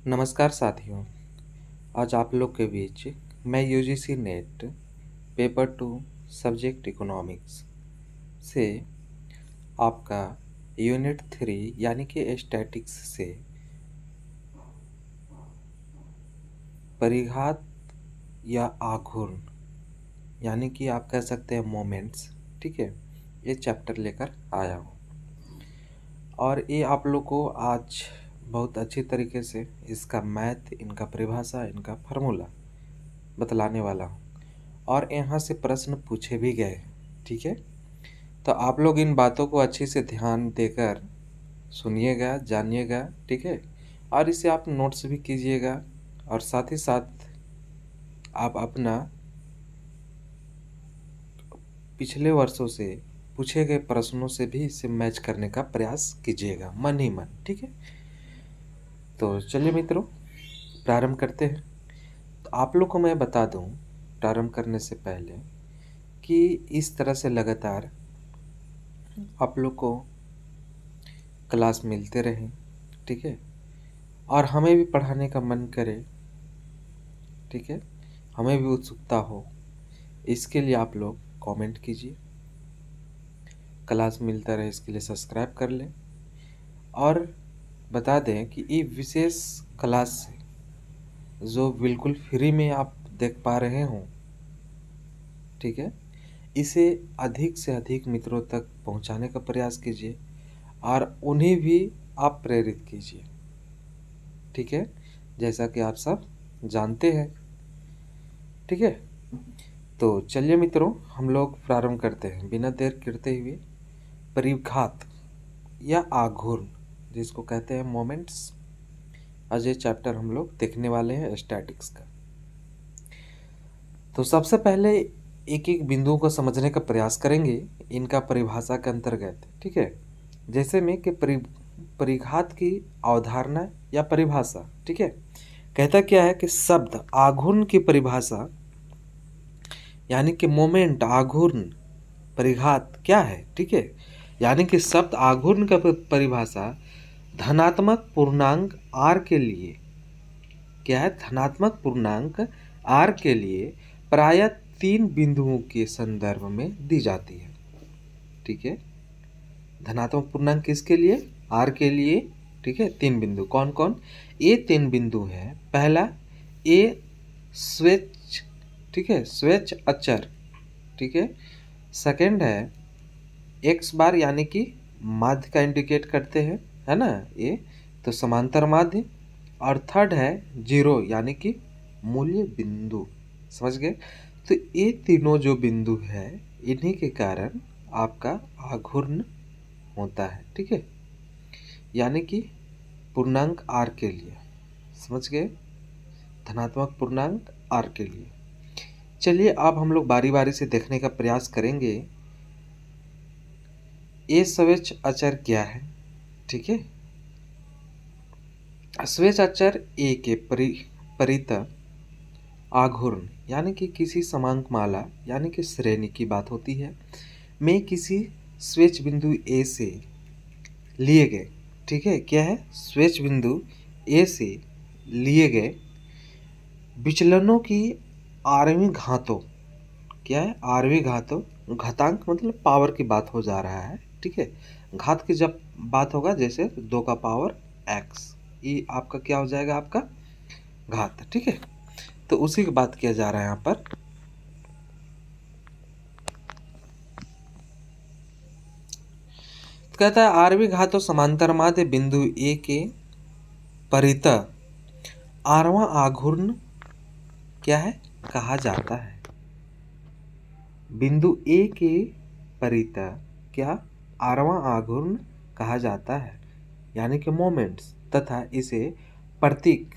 नमस्कार साथियों। आज आप लोग के बीच मैं UGC net paper 2 subject economics से आपका यूनिट 3 यानी कि स्टैटिक्स से परिघात या आघूर्ण यानी कि आप कह सकते हैं मोमेंट्स, ठीक है, ये चैप्टर लेकर आया हूँ। और ये आप लोग को आज बहुत अच्छी तरीके से इसका मैथ, इनका परिभाषा, इनका फार्मूला बतलाने वाला हूँ। और यहाँ से प्रश्न पूछे भी गए, ठीक है। तो आप लोग इन बातों को अच्छे से ध्यान देकर सुनिएगा, जानिएगा, ठीक है। और इसे आप नोट्स भी कीजिएगा और साथ ही साथ आप अपना पिछले वर्षों से पूछे गए प्रश्नों से भी इसे मैच करने का प्रयास कीजिएगा मन ही मन, ठीक है। तो चलिए मित्रों, प्रारंभ करते हैं। तो आप लोग को मैं बता दूं प्रारंभ करने से पहले कि इस तरह से लगातार आप लोग को क्लास मिलते रहें, ठीक है, और हमें भी पढ़ाने का मन करे, ठीक है, हमें भी उत्सुकता हो। इसके लिए आप लोग कमेंट कीजिए, क्लास मिलता रहे इसके लिए सब्सक्राइब कर लें और बता दें कि ये विशेष क्लास से जो बिल्कुल फ्री में आप देख पा रहे हों, ठीक है, इसे अधिक से अधिक मित्रों तक पहुंचाने का प्रयास कीजिए और उन्हें भी आप प्रेरित कीजिए, ठीक है, जैसा कि आप सब जानते हैं, ठीक है। तो चलिए मित्रों, हम लोग प्रारंभ करते हैं बिना देर करते हुए। परिघात या आघूर्ण, जिसको कहते हैं मोमेंट्स, आज ये चैप्टर हम लोग देखने वाले हैं स्टैटिक्स का। तो सबसे पहले एक एक बिंदुओं को समझने का प्रयास करेंगे इनका परिभाषा के अंतर्गत, ठीक है। जैसे में कि परिघात की अवधारणा या परिभाषा, ठीक है, कहता क्या है कि शब्द आघूर्ण की परिभाषा यानी कि मोमेंट, आघूर्ण, परिघात क्या है, ठीक है, यानी कि शब्द आघूर्ण का परिभाषा धनात्मक पूर्णांक r के लिए क्या है, धनात्मक पूर्णांक r के लिए प्रायः 3 बिंदुओं के संदर्भ में दी जाती है, ठीक है। धनात्मक पूर्णांक किसके लिए, r के लिए, ठीक है। 3 बिंदु कौन कौन, ये 3 बिंदु है। पहला ए स्वेच्छ, ठीक है, स्वेच्छ अचर, ठीक है। सेकंड है एक्स बार यानी कि माध्य का इंडिकेट करते हैं, है ना, ये तो समांतर माध्य। और थर्ड है जीरो यानी कि मूल्य बिंदु, समझ गए। तो ये तीनों जो बिंदु है इन्हीं के कारण आपका आघूर्ण होता है, ठीक है, यानी कि पूर्णांक r के लिए, समझ गए, धनात्मक पूर्णांक r के लिए। चलिए अब हम लोग बारी बारी से देखने का प्रयास करेंगे ये स्वेच्छ अचर क्या है, ठीक है। स्वेच्छ अचर ए के परितः आघूर्ण यानी कि किसी समांक माला यानी कि श्रेणी की बात होती है में किसी स्वेच्छ बिंदु ए से लिए गए, ठीक है, क्या है, स्वेच्छ बिंदु ए से लिए गए विचलनों की आरवीं घातों, क्या है, आरवीं घातों, घातांक मतलब पावर की बात हो जा रहा है, ठीक है। घात की जब बात होगा जैसे 2 का पावर x, ये आपका क्या हो जाएगा, आपका घात, ठीक है। तो उसी की बात किया जा रहा है यहाँ पर। तो कहता है आरवी घातों समांतर माध्य बिंदु ए के परितः आरवां आघूर्ण क्या है, कहा जाता है। बिंदु ए के परितः क्या आरवां आघूर्ण कहा जाता है, यानी कि मोमेंट्स, तथा इसे प्रतीक,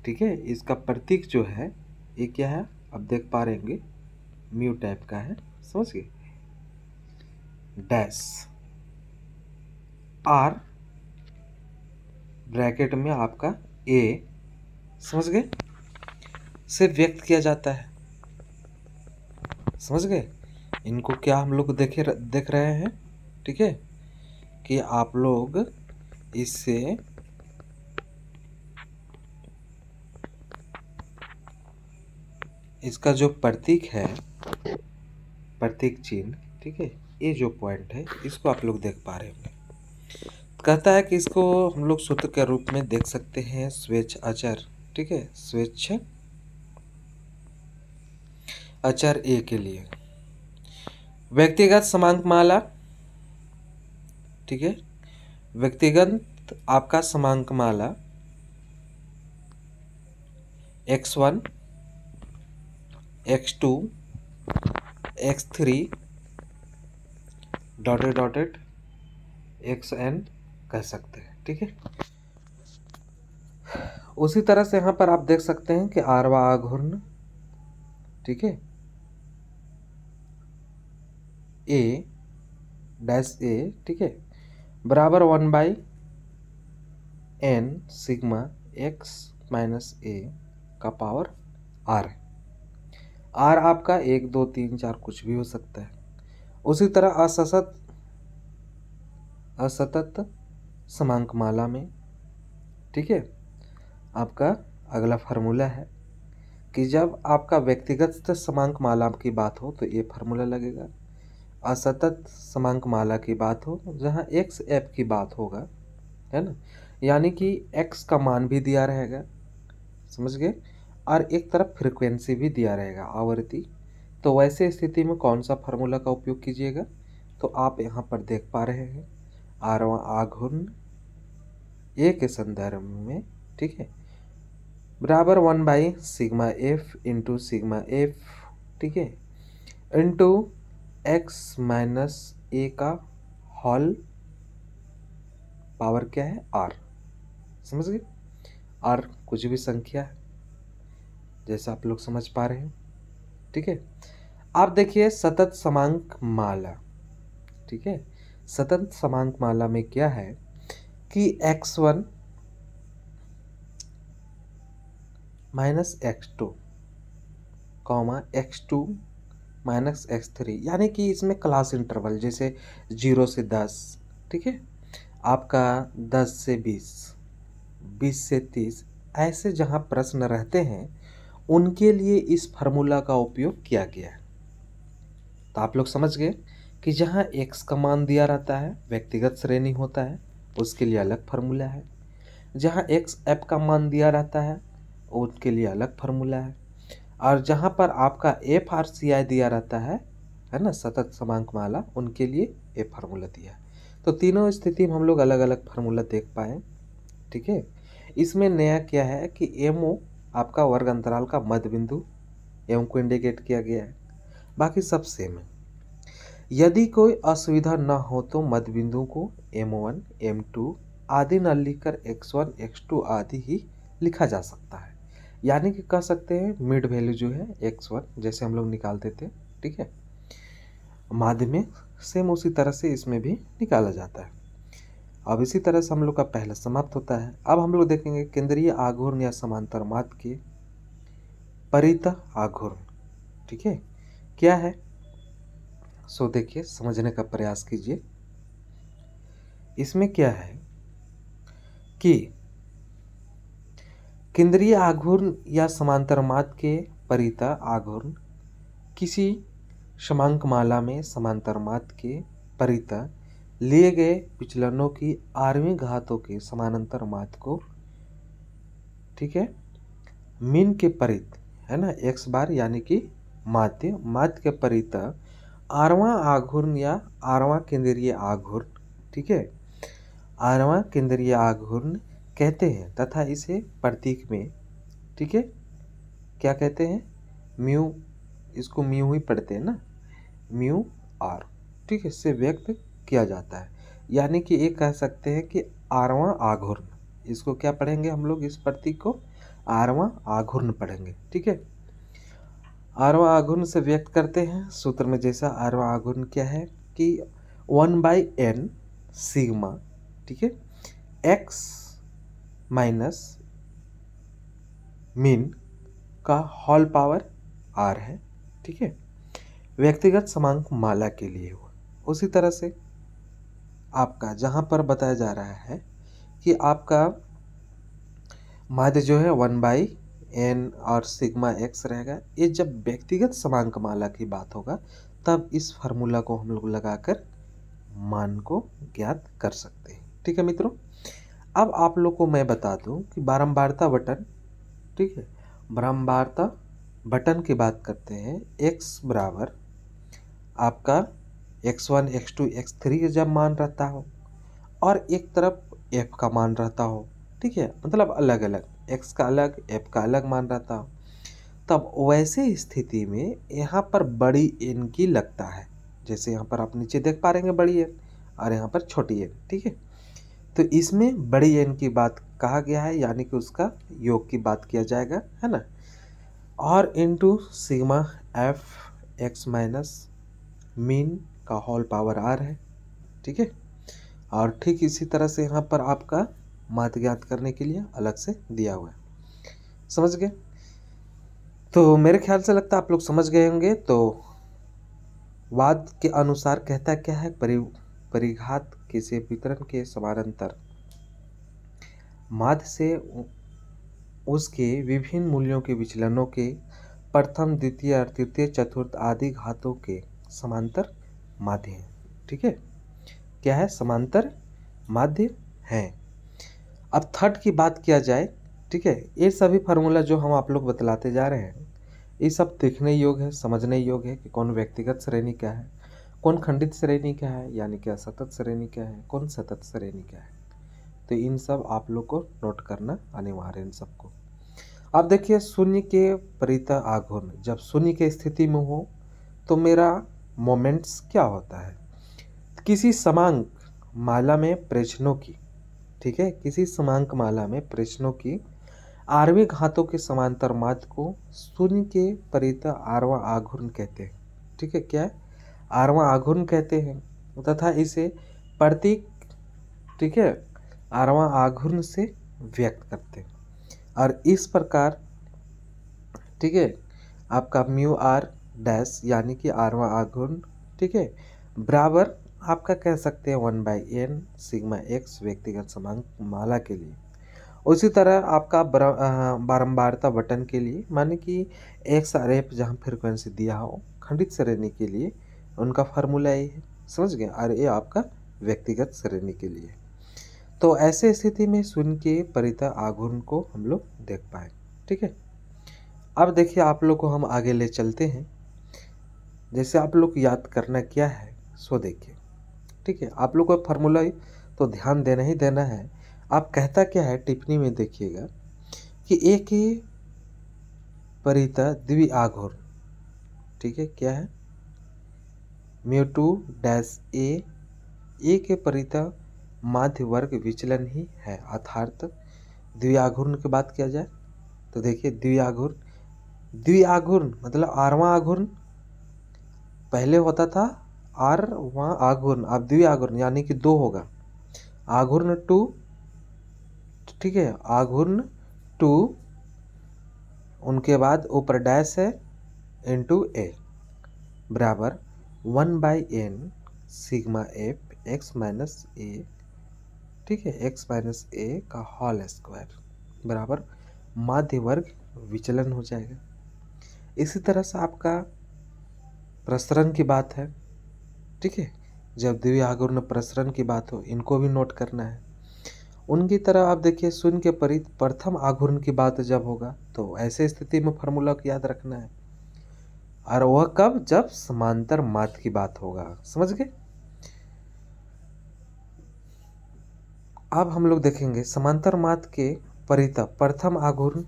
ठीक है, इसका प्रतीक जो है ये क्या है, अब देख पा रहेंगे म्यू टाइप का है, समझ गए, डैश आर ब्रैकेट में आपका ए, समझ गए, से व्यक्त किया जाता है, समझ गए। इनको क्या हम लोग देख रहे हैं, ठीक है, कि आप लोग इससे इसका जो प्रतीक है, प्रतीक चिन्ह, ठीक है, ये जो पॉइंट है इसको आप लोग देख पा रहे होंगे। कहता है कि इसको हम लोग सूत्र के रूप में देख सकते हैं स्वेच्छ अचर, ठीक है, स्वेच्छ अचर ए के लिए व्यक्तिगत समांक माला, ठीक है, व्यक्तिगत आपका समांक माला x1 x2 x3 dotted dotted xn कह सकते हैं, ठीक है। उसी तरह से यहाँ पर आप देख सकते हैं कि आरवा आघूर्ण, ठीक है, ए डैश ए, ठीक है, बराबर 1/n सिग्मा x माइनस ए का पावर r है। r आपका 1 2 3 4 कुछ भी हो सकता है। उसी तरह असतत समांक माला में, ठीक है, आपका अगला फार्मूला है कि जब आपका व्यक्तिगत समांक माला की बात हो तो ये फार्मूला लगेगा, असतत समांक माला की बात हो जहाँ x f की बात होगा, है ना, यानी कि x का मान भी दिया रहेगा, समझ गए, और एक तरफ फ्रीक्वेंसी भी दिया रहेगा, आवृत्ति। तो वैसे स्थिति में कौन सा फार्मूला का उपयोग कीजिएगा, तो आप यहाँ पर देख पा रहे हैं आरवा आघूर्ण ए के संदर्भ में, ठीक है, बराबर 1/σf इंटू सिग्मा एफ, ठीक है, इंटू x माइनस ए का होल पावर क्या है r, समझ गए, r कुछ भी संख्या है जैसा आप लोग समझ पा रहे हैं, ठीक है। आप देखिए सतत समांक माला, ठीक है, सतत समांक माला में क्या है कि x1 minus x2 comma x2 minus x3, यानी कि इसमें क्लास इंटरवल जैसे 0 से 10, ठीक है, आपका 10 से 20, 20 से 30, ऐसे जहाँ प्रश्न रहते हैं उनके लिए इस फार्मूला का उपयोग किया गया है। तो आप लोग समझ गए कि जहाँ x का मान दिया रहता है, व्यक्तिगत श्रेणी होता है, उसके लिए अलग फार्मूला है। जहाँ x f का मान दिया रहता है उनके लिए अलग फार्मूला है। और जहाँ पर आपका एफ आर सी आई दिया रहता है ना, सतत समांक माला, उनके लिए ए फार्मूला दिया है। तो तीनों स्थिति में हम लोग अलग अलग फार्मूला देख पाए, ठीक है। इसमें नया क्या है कि एमओ आपका वर्ग अंतराल का मध्य बिंदु एम को इंडिकेट किया गया है, बाकी सब सेम है। यदि कोई असुविधा न हो तो मध्य बिंदु को M1 M2 आदि न लिखकर x1 x2 आदि ही लिखा जा सकता है, यानी कि कह सकते हैं मिड वैल्यू जो है x1 जैसे हम लोग निकालते थे, ठीक है, माध्य में सेम उसी तरह से इसमें भी निकाला जाता है। अब इसी तरह से हम लोग का पहला समाप्त होता है। अब हम लोग देखेंगे केंद्रीय आघूर्ण या समांतर माध्य के परितः आघूर्ण, ठीक है, क्या है। सो देखिए, समझने का प्रयास कीजिए। इसमें क्या है कि केंद्रीय आघूर्ण या समांतर माध्य के परितः आघूर्ण किसी समांक माला में समांतर माध्य के परितः लिए गए विचलनों की 8वीं घातों के समानांतर माध्य को, ठीक है, मीन के परित, है ना, x बार यानी कि माध्य के परितः 8वां आघूर्ण या 8वां केंद्रीय आघूर्ण, ठीक है, 8वां केंद्रीय आघूर्ण कहते हैं तथा इसे प्रतीक में, ठीक है, क्या कहते हैं, म्यू, इसको म्यू ही पढ़ते हैं ना, म्यू आर, ठीक है, इससे व्यक्त किया जाता है। यानी कि एक कह सकते हैं कि 8वां आघूर्ण, इसको क्या पढ़ेंगे हम लोग, इस प्रतीक को 8वां आघूर्ण पढ़ेंगे, ठीक है। 8वां आघूर्ण से व्यक्त करते हैं सूत्र में, जैसा 8वां आघूर्ण क्या है कि 1/n सिग्मा, ठीक है, x माइनस मीन का होल पावर r है, ठीक है, व्यक्तिगत समांक माला के लिए हुआ। उसी तरह से आपका जहाँ पर बताया जा रहा है कि आपका माध्य जो है 1/n एन और सिग्मा एक्स रहेगा। ये जब व्यक्तिगत समांक माला की बात होगा तब इस फार्मूला को हम लोग लगाकर मान को ज्ञात कर सकते हैं। ठीक है मित्रों, अब आप लोग को मैं बता दूं कि बारंबारता बटन, ठीक है, बारंबारता बटन की बात करते हैं। x बराबर आपका x1 x2 x3 जब मान रहता हो और एक तरफ f का मान रहता हो, ठीक है, मतलब अलग अलग x का अलग f का अलग मान रहता हो, तब वैसे स्थिति में यहाँ पर बड़ी n की लगता है। जैसे यहाँ पर आप नीचे देख पा रहे हैं बड़ी n और यहाँ पर छोटी n, ठीक है। तो इसमें बड़ी n की बात कहा गया है, यानी कि उसका योग की बात किया जाएगा, है ना। और into sigma f x minus mean का होल पावर आर है, ठीक है। और ठीक इसी तरह से यहाँ पर आपका मात ज्ञात करने के लिए अलग से दिया हुआ है। समझ गए? तो मेरे ख्याल से लगता है आप लोग समझ गए होंगे। तो वाद के अनुसार कहता क्या है, परिघात किसी वितरण के समानांतर माध्य से उसके विभिन्न मूल्यों के विचलनों के प्रथम द्वितीय और तृतीय चतुर्थ आदि घातों के समांतर माध्य हैं। ठीक है, क्या है? समांतर माध्य हैं। अब थर्ड की बात किया जाए, ठीक है, ये सभी फार्मूला जो हम आप लोग बतलाते जा रहे हैं ये सब देखने योग्य है, समझने योग्य है कि कौन व्यक्तिगत श्रेणी क्या है, कौन खंडित श्रेणी क्या है, यानी कि असतत श्रेणी क्या है, कौन सतत श्रेणी क्या है। तो इन सब आप लोग को नोट करना अनिवार्य है इन सबको। अब देखिए, शून्य के परितः आघूर्ण जब शून्य के स्थिति में हो तो मेरा मोमेंट्स क्या होता है? किसी समांक माला में प्रेक्षणों की, ठीक है, किसी समांक माला में प्रेक्षणों की आरवें घातों के समांतर माध्य को शून्य के परितः आरवां आघूर्ण कहते हैं। ठीक है, क्या है? आरवां आघूर्ण कहते हैं तथा इसे प्रतीक, ठीक है, आरवां आघूर्ण से व्यक्त करते हैं। और इस प्रकार, ठीक है, आपका म्यू आर डैश यानी कि आरवां आघूर्ण, ठीक है, बराबर आपका कह सकते हैं 1/n सिग्मा एक्स व्यक्तिगत समांक माला के लिए। उसी तरह आपका बारंबारता बटन के लिए, माने कि एक्स और एफ जहाँ फ्रिक्वेंसी दिया हो खंडित श्रेणी के लिए उनका फार्मूला ये है। समझ गए? और ये आपका व्यक्तिगत श्रेणी के लिए। तो ऐसे स्थिति में शून्य के परितः आघूर्ण को हम लोग देख पाए। ठीक है, अब देखिए आप लोग को हम आगे ले चलते हैं। जैसे आप लोग याद करना क्या है सो देखिए। ठीक है, आप लोग को फार्मूला तो ध्यान देना ही देना है। आप कहता क्या है टिप्पणी में देखिएगा कि ए के परितः द्विआघूर्ण, ठीक है, क्या है? म्यू टू डैश ए के परितः माध्य वर्ग विचलन ही है। अर्थात द्विआघूर्ण की बात किया जाए तो देखिए द्विआघूर्ण मतलब आरवां आघूर्ण पहले होता था आरवां आघूर्ण, अब द्विआघूर्ण यानी कि 2 होगा। आघूर्ण 2, ठीक है, आघूर्ण 2, उनके बाद ऊपर डैश है इंटू ए बराबर 1/n sigma f x minus a, ठीक है, एक्स माइनस ए का होल स्क्वायर बराबर माध्य वर्ग विचलन हो जाएगा। इसी तरह से आपका प्रसरण की बात है। ठीक है, जब द्विआघूर्ण प्रसरण की बात हो इनको भी नोट करना है। उनकी तरह आप देखिए शून्य के परित प्रथम आघूर्ण की बात जब होगा तो ऐसे स्थिति में फार्मूला को याद रखना है। और वह कब? जब समांतर माध्य की बात होगा। समझ गए? अब हम लोग देखेंगे समांतर माध्य के परितः प्रथम आघूर्ण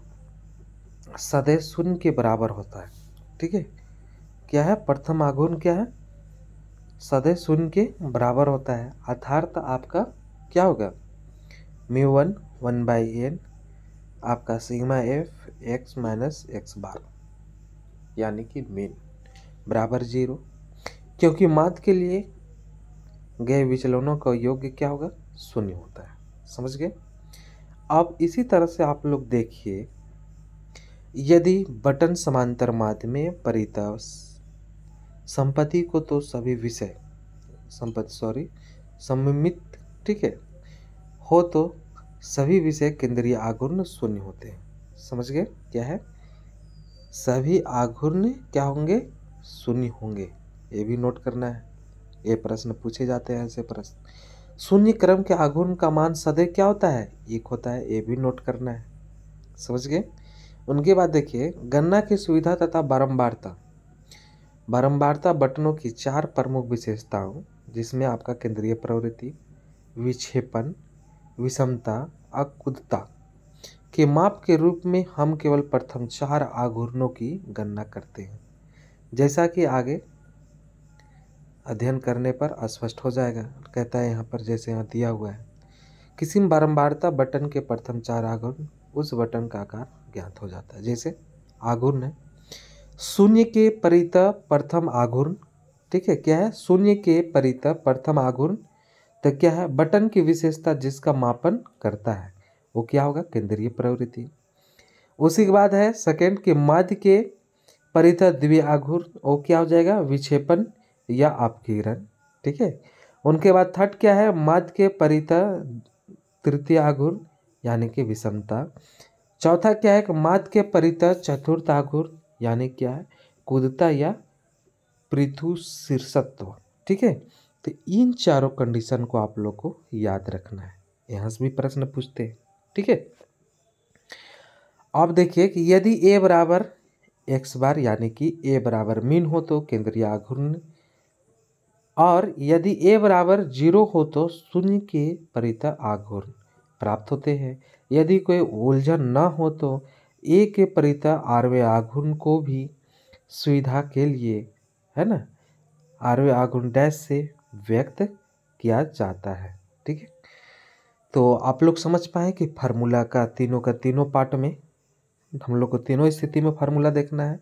सदैव शून्य के बराबर होता है। ठीक है, क्या है? प्रथम आघूर्ण क्या है? सदैव शून्य के बराबर होता है। अर्थात आपका क्या होगा? म्यू 1/n आपका sigma f x minus x bar यानी कि मीन बराबर 0, क्योंकि माध्य के लिए गए विचलनों का योग्य क्या होगा? शून्य होता है। समझ गए? अब इसी तरह से आप लोग देखिए, यदि बटन समांतर माध्य में परितः संपत्ति को तो सभी विषय सममित, ठीक है, हो तो सभी विषय केंद्रीय आघूर्ण शून्य होते हैं। समझ गए क्या है? सभी आघूर्ण क्या होंगे? शून्य होंगे। ये भी नोट करना है, ये प्रश्न पूछे जाते हैं ऐसे प्रश्न। शून्य क्रम के आघूर्ण का मान सदैव क्या होता है? एक होता है। ये भी नोट करना है। समझ गए? उनके बाद देखिए गणना की सुविधा तथा बारंबारता। बारंबारता बटनों की 4 प्रमुख विशेषताओं, जिसमें आपका केंद्रीय प्रवृत्ति, विक्षेपण, विषमता, अकुद्धता के माप के रूप में हम केवल प्रथम 4 आघूर्णों की गणना करते हैं। जैसा कि आगे अध्ययन करने पर स्पष्ट हो जाएगा। कहता है यहाँ पर जैसे यहाँ दिया हुआ है, किसी बारंबारता बटन के प्रथम 4 आघूर्ण, उस बटन का आकार ज्ञात हो जाता है। जैसे आघूर्ण है शून्य के परितः प्रथम आघूर्ण, ठीक है, क्या है? शून्य के परितः प्रथम आघूर्ण, तो क्या है? बटन की विशेषता जिसका मापन करता है वो क्या होगा? केंद्रीय प्रवृत्ति। उसी के बाद है सेकंड के माध्य के परितः द्वितीय आघूर्ण, वो क्या हो जाएगा? विक्षेपण या अपकीर्ण, ठीक है। उनके बाद थर्ड क्या है? माध्य के परितः तृतीय आघूर्ण यानी कि विषमता। चौथा क्या है? माध्य के परितः चतुर्थ आघूर्ण यानी क्या है? कुद्धता या पृथु शीर्षत्व, ठीक है। तो इन चारों कंडीशन को आप लोग को याद रखना है, यहाँ से भी प्रश्न पूछते हैं, ठीक है। अब देखिए कि यदि ए बराबर एक्स बार यानी कि ए बराबर मीन हो तो केंद्रीय आघूर्ण, और यदि ए बराबर 0 हो तो शून्य के परितः आघूर्ण प्राप्त होते हैं। यदि कोई उलझन न हो तो ए के परितः आरवे आघूर्ण को भी सुविधा के लिए, है ना, आरवे आघूर्ण डैश से व्यक्त किया जाता है, ठीक है। तो आप लोग समझ पाए कि फार्मूला का तीनों पार्ट में हम लोग को तीनों स्थिति में फार्मूला देखना है,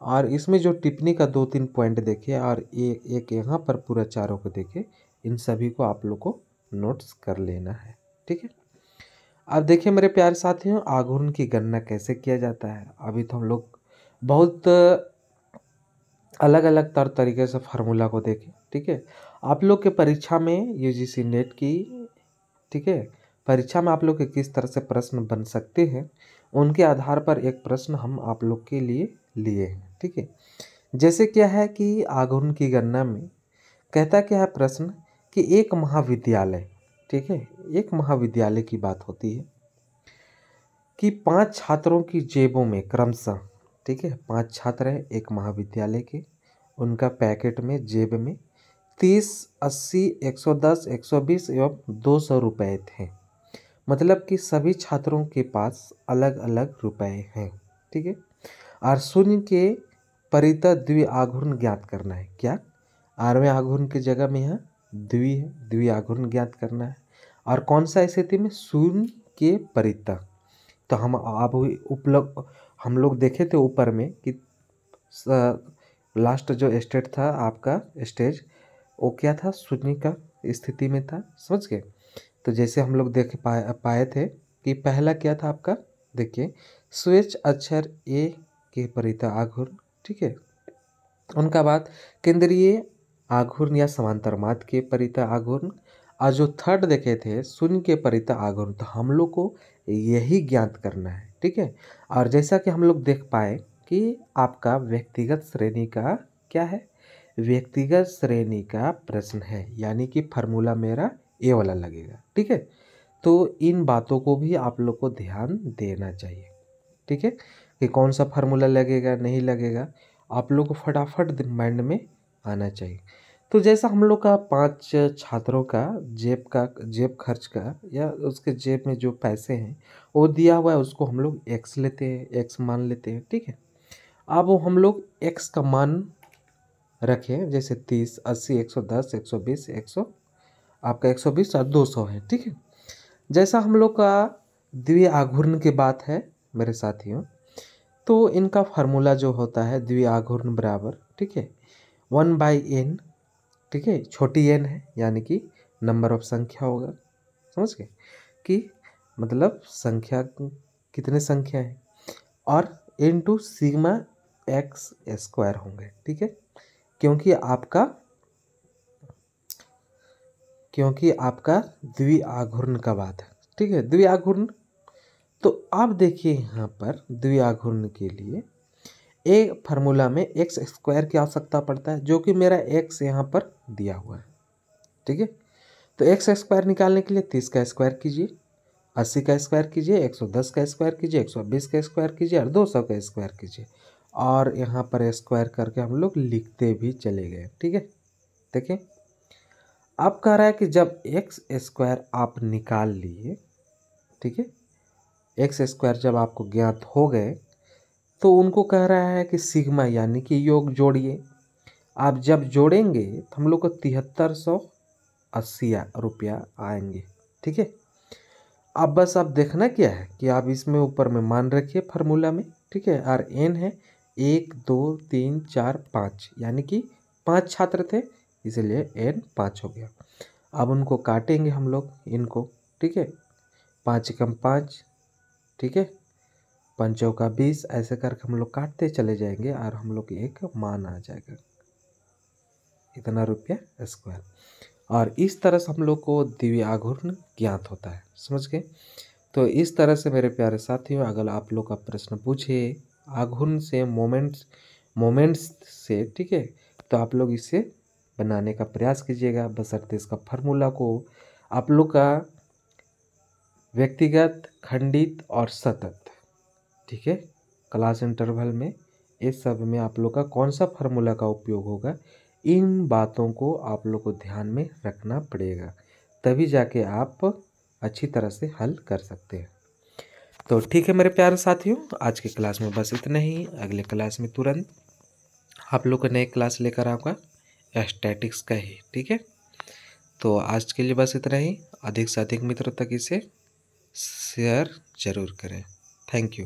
और इसमें जो टिप्पणी का 2-3 पॉइंट देखे और एक यहाँ पर पूरा चारों को देखे, इन सभी को आप लोग को नोट्स कर लेना है, ठीक है। अब देखिए मेरे प्यारे साथियों, आघूर्ण की गणना कैसे किया जाता है। अभी तो हम लोग बहुत अलग अलग तरीके से फार्मूला को देखें, ठीक है। आप लोग के परीक्षा में यूजीसी नेट की, ठीक है, परीक्षा में आप लोग के किस तरह से प्रश्न बन सकते हैं, उनके आधार पर एक प्रश्न हम आप लोग के लिए लिए हैं, ठीक है। जैसे क्या है कि आघूर्ण की गणना में कहता क्या है प्रश्न कि एक महाविद्यालय, ठीक है, एक महाविद्यालय की बात होती है कि 5 छात्रों की जेबों में क्रमशः, ठीक है, 5 छात्र हैं एक महाविद्यालय के, उनका पैकेट में जेब में 30, 80, 110, 120 एवं 200 रुपये थे। मतलब कि सभी छात्रों के पास अलग अलग रुपए हैं, ठीक है। और शून्य के परितः द्वि आघूर्ण ज्ञात करना है। क्या? आरवें आघूर्ण की जगह में यहाँ द्वि है, द्वि आघूर्ण ज्ञात करना है। और कौन सा स्थिति में? शून्य के परितः। तो हम अब उपलब्ध हम लोग देखे थे ऊपर में कि लास्ट जो स्टेट था आपका स्टेज, वो क्या था? शून्य का स्थिति में था, समझ गए। तो जैसे हम लोग देख पाए थे कि पहला क्या था आपका, देखिए, स्वेच्छ अक्षर ए के परितः आघूर्ण, ठीक है। उनका बाद केंद्रीय आघूर्ण या समांतर माध्य के परितः आघूर्ण, और जो थर्ड देखे थे शून्य के परितः आघूर्ण, तो हम लोग को यही ज्ञात करना है, ठीक है। और जैसा कि हम लोग देख पाए कि आपका व्यक्तिगत श्रेणी का क्या है? व्यक्तिगत श्रेणी का प्रश्न है, यानी कि फार्मूला मेरा ए वाला लगेगा, ठीक है। तो इन बातों को भी आप लोग को ध्यान देना चाहिए, ठीक है, कि कौन सा फार्मूला लगेगा नहीं लगेगा, आप लोग को फटाफट माइंड में आना चाहिए। तो जैसा हम लोग का 5 छात्रों का जेब खर्च का या उसके जेब में जो पैसे हैं वो दिया हुआ है, उसको हम लोग एक्स लेते हैं, एक्स मान लेते हैं, ठीक है। अब हम लोग एक्स का मान रखें, जैसे 30, 80, 110, 120, 100, आपका 120 और 200 है, ठीक है। जैसा हम लोग का द्वि आघूर्ण की बात है मेरे साथियों, तो इनका फार्मूला जो होता है द्वि आघूर्ण बराबर, ठीक है, 1/n, ठीक है, छोटी n है यानी कि नंबर ऑफ संख्या होगा, समझ गए, कि मतलब संख्या कितने संख्या है, और इनटू सिग्मा एक्स स्क्वायर होंगे, ठीक है। क्योंकि आपका द्वि आघूर्ण का बात है, ठीक है। द्वि आघूर्ण तो अब देखिए यहाँ पर द्विआघूर्ण के लिए एक फार्मूला में एक्स स्क्वायर की आवश्यकता पड़ता है, जो कि मेरा एक्स यहाँ पर दिया हुआ है। ठीक है, तो एक्स स्क्वायर निकालने के लिए 30 का स्क्वायर कीजिए, 80 का स्क्वायर कीजिए, 110 का स्क्वायर कीजिए, 120 का स्क्वायर कीजिए और 200 का स्क्वायर कीजिए। और यहाँ पर स्क्वायर करके हम लोग लिखते भी चले गए। ठीक है, देखिए अब कह रहा है कि जब एक्स स्क्वायर आप निकाल लिए, ठीक है, एक्स स्क्वायर जब आपको ज्ञात हो गए तो उनको कह रहा है कि सिग्मा यानी कि योग जोड़िए। आप जब जोड़ेंगे तो हम लोग को 7380 रुपया आएंगे। ठीक है, अब बस आप देखना क्या है कि आप इसमें ऊपर में मान रखिए फार्मूला में। ठीक है, और एन है 1 2 3 4 5, यानी कि 5 छात्र थे इसलिए एन 5 हो गया। अब उनको काटेंगे हम लोग इनको। ठीक है, 5 एकम 5, ठीक है, 5 चौका 20, ऐसे करके हम लोग काटते चले जाएंगे और हम लोग एक मान आ जाएगा इतना रुपया स्क्वायर। और इस तरह से हम लोग को द्विआघूर्ण ज्ञात होता है। समझ गए? तो इस तरह से मेरे प्यारे साथियों, अगर आप लोग का प्रश्न पूछे आघूर्ण से मोमेंट्स से, ठीक है, तो आप लोग इसे बनाने का प्रयास कीजिएगा, बशर्ते इसका फार्मूला को आप लोग का व्यक्तिगत, खंडित और सतत, ठीक है, क्लास इंटरवल में इस सब में आप लोग का कौन सा फार्मूला का उपयोग होगा, इन बातों को आप लोग को ध्यान में रखना पड़ेगा, तभी जाके आप अच्छी तरह से हल कर सकते हैं। तो ठीक है मेरे प्यारे साथियों, आज की क्लास में बस इतना ही। अगले क्लास में तुरंत आप लोग को नए क्लास लेकर आऊँगा स्टैटिक्स का ही। ठीक है, तो आज के लिए बस इतना ही। अधिक से अधिक मित्रों तक इसे शेयर जरूर करें। Thank you.